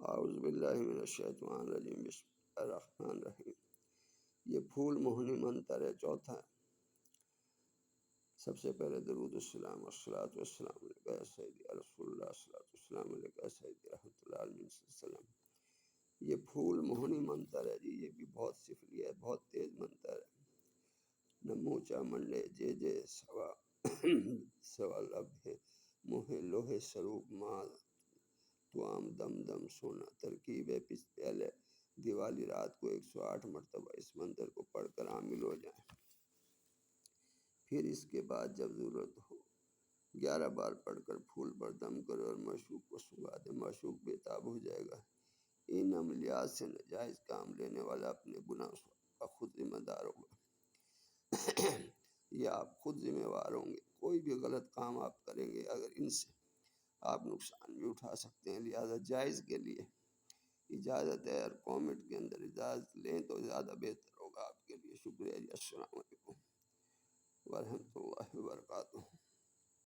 اعوذ باللہ من الشیطان الرجیم، بسم اللہ الرحمن الرحیم۔ یہ پھول موہنی منتر ہے، چوتھا ہے۔ سب سے پہلے درود السلام والصلاۃ والسلام علیکہ یا سیدی رسول اللہ، الصلاۃ والسلام علیکہ یا سیدی رحمۃ اللہ علیہ وسلم۔ یہ پھول موہنی منتر ہے جی، یہ بھی بہت سفلی ہے، بہت تیز منتر ہے۔ نموچا منڈے جے جے سوا سوا لب ہے موہ لوہے سروپ مال تو عام دم دم سونا۔ ترکیب ہے، پہلے دیوالی رات کو 108 مرتبہ اس منتر کو پڑھ کر عامل ہو جائیں، پھر اس کے بعد جب ضرورت ہو 11 بار پڑھ کر پھول پر دم کرے اور معشوق کو سنگا دے، معشوق بےتاب ہو جائے گا۔ ان عملیات سے ناجائز کام لینے والا اپنے گناہ کا خود ذمہ دار ہوگا، یہ آپ خود ذمہ وار ہوں گے۔ کوئی بھی غلط کام آپ کریں گے، اگر ان سے آپ نقصان بھی اٹھا سکتے ہیں، لہذا جائز کے لیے اجازت ہے، اور کومنٹ کے اندر اجازت لیں تو زیادہ بہتر ہوگا آپ کے لیے۔ شکریہ جی، السلام علیکم ورحمۃ اللہ۔